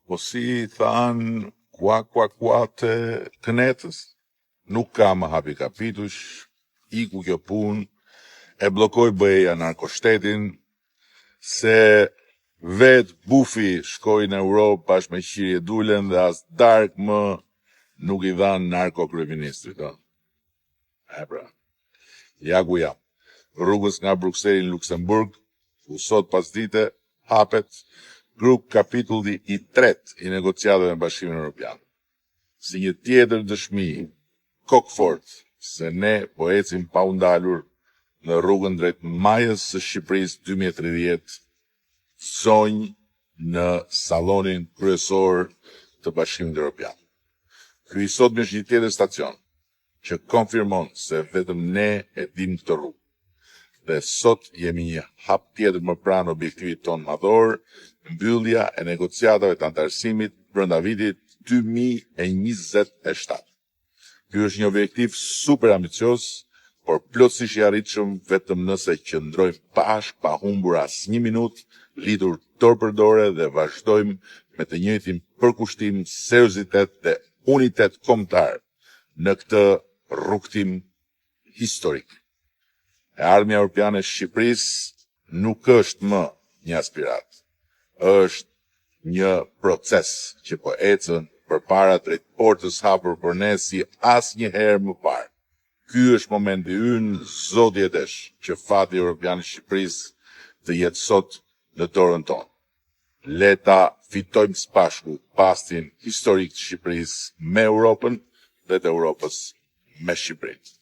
Po si than kua të kënetës, nuk ka më hapi kapitush, iku kjo punë, e blokoj BE-ja narkoshtetin, se vetë bufi shkoj në Europë bashkë me Qirje Dulen dhe as dark më nuk i dhanë narko kryeministrit. Pra, ja ku jam. Rrugës nga Bruxelles në Luksemburg, ku sot pas dite hapet grup kapitulli i 3 i negociatave me Bashkimin Evropian. Si një tjetër dëshmi kokfort se ne po ecim pa u ndalur në rrugën drejt majës së Shqipërisë 2030, zonjë në sallonin kryesor të Bashkimit Evropian. Ky i sotmi është një tjetër stacion që konfirmon se vetëm ne e dim këtë rrugë. Dhe sot jemi një hap tjetër më pranë objektivit ton madhor, mbyllja e negociatave të antarësimit brenda vitit 2027. Ky është një objektiv super ambicios, por plotësisht i arritshëm vetëm nëse qëndrojmë bashkë pa humbur as një minutë, lidhur dorë për dorë dhe vazhdojmë me të njëjtin përkushtim, seriozitet dhe unitet kombëtar në këtë rrugtim historik. E ardhmja europiane e Shqipërisë nuk është më një aspirat, është një proces që po ecën përpara drejt portës hapur për ne si asnjëherë më parë. Ky është momenti ynë, zoti e desh, që fati europian i Shqipërisë të jetë sot në dorën tonë. Le ta fitojmë së bashku pastin historik të Shqipërisë me Europën dhe të Europës me Shqipërinë.